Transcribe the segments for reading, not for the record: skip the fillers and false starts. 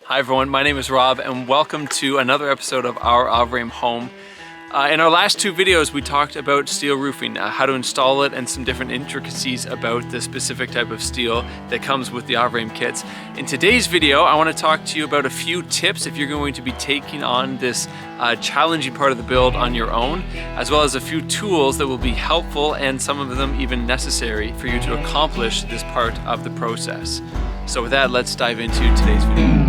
Hi everyone, my name is Rob and welcome to another episode of our Avrame Home. In our last two videos we talked about steel roofing, how to install it and some different intricacies about the specific type of steel that comes with the Avrame kits. In today's video I want to talk to you about a few tips if you're going to be taking on this challenging part of the build on your own, as well as a few tools that will be helpful and some of them even necessary for you to accomplish this part of the process. So with that, let's dive into today's video.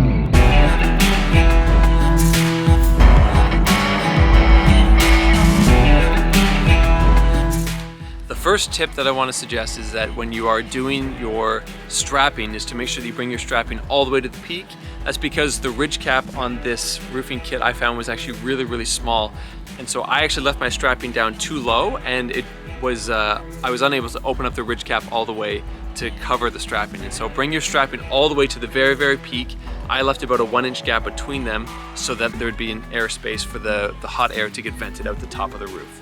The first tip that I want to suggest is that when you are doing your strapping is to make sure that you bring your strapping all the way to the peak. That's because the ridge cap on this roofing kit I found was actually really small, and so I actually left my strapping down too low, and it was I was unable to open up the ridge cap all the way to cover the strapping. And so bring your strapping all the way to the very peak. I left about a 1-inch gap between them so that there would be an airspace for the hot air to get vented out the top of the roof.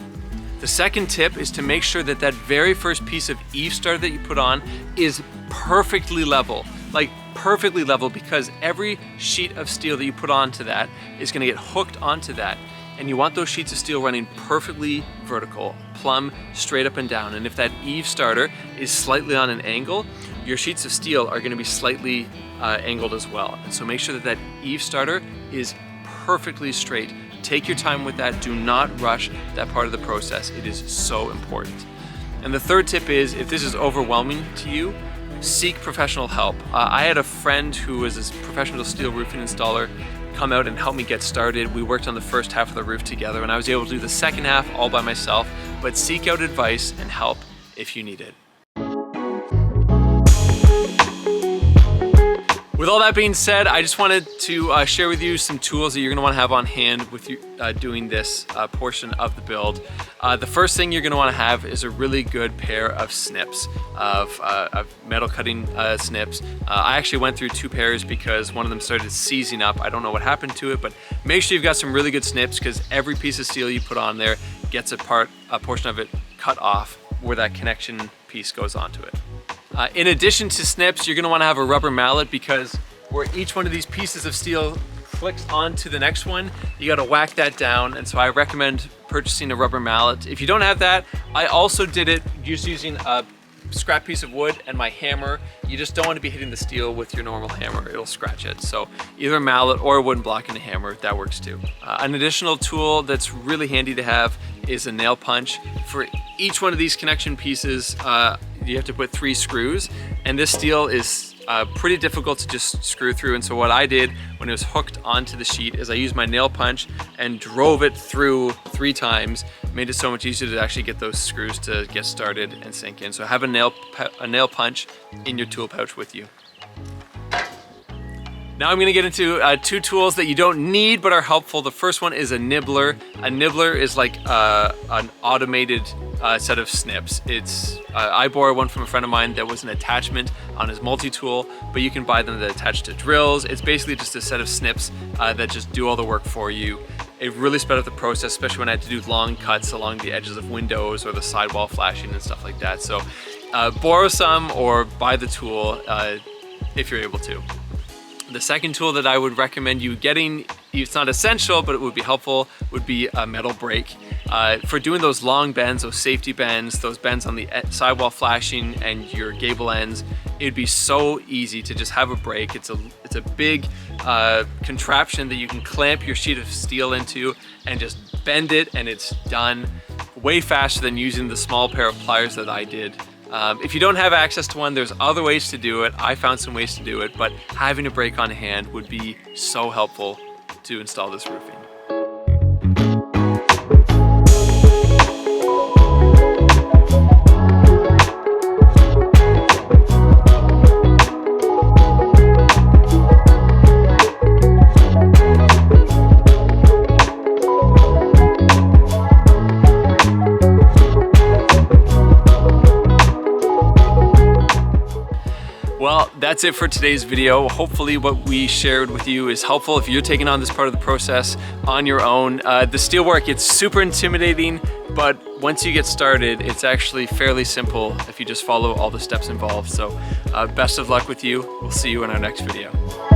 The second tip is to make sure that that very first piece of eave starter that you put on is perfectly level, like perfectly level, because every sheet of steel that you put onto that is going to get hooked onto that. And you want those sheets of steel running perfectly vertical, plumb straight up and down. And if that eave starter is slightly on an angle, your sheets of steel are going to be slightly angled as well. And so make sure that that eave starter is perfectly straight. Take your time with that. Do not rush that part of the process. It is so important. And the third tip is, if this is overwhelming to you, seek professional help. I had a friend who was a professional steel roofing installer come out and help me get started. We worked on the first half of the roof together, and I was able to do the second half all by myself, but seek out advice and help if you need it. With all that being said, I just wanted to share with you some tools that you're going to want to have on hand with you doing this portion of the build. The first thing you're going to want to have is a really good pair of snips, of metal cutting snips. I actually went through 2 pairs because one of them started seizing up. I don't know what happened to it, but make sure you've got some really good snips, because every piece of steel you put on there gets a portion of it cut off where that connection piece goes onto it. In addition to snips, you're going to want to have a rubber mallet, because where each one of these pieces of steel clicks onto the next one, you got to whack that down. And so I recommend purchasing a rubber mallet. If you don't have that, I also did it just using a scrap piece of wood and my hammer. You just don't want to be hitting the steel with your normal hammer. It'll scratch it. So either a mallet or a wooden block and a hammer, that works too. An additional tool that's really handy to have is a nail punch. For each one of these connection pieces, you have to put 3 screws, and this steel is pretty difficult to just screw through. And so what I did when it was hooked onto the sheet is I used my nail punch and drove it through 3 times. Made it so much easier to actually get those screws to get started and sink in. So have a nail punch in your tool pouch with you. Now I'm going to get into 2 tools that you don't need but are helpful. The first one is a nibbler. A nibbler is like an automated set of snips. I borrowed one from a friend of mine that was an attachment on his multi-tool, but you can buy them that attach to drills. It's basically just a set of snips that just do all the work for you. It really sped up the process, especially when I had to do long cuts along the edges of windows or the sidewall flashing and stuff like that. So borrow some or buy the tool if you're able to. The second tool that I would recommend you getting, it's not essential, but it would be helpful, would be a metal brake. For doing those long bends, those safety bends, those bends on the sidewall flashing and your gable ends, it'd be so easy to just have a brake. It's a big contraption that you can clamp your sheet of steel into and just bend it, and it's done way faster than using the small pair of pliers that I did. If you don't have access to one, there's other ways to do it. I found some ways to do it, but having a brake on hand would be so helpful to install this roofing. Well, that's it for today's video. Hopefully what we shared with you is helpful if you're taking on this part of the process on your own. The steelwork, it's super intimidating, but once you get started, it's actually fairly simple if you just follow all the steps involved. So best of luck with you. We'll see you in our next video.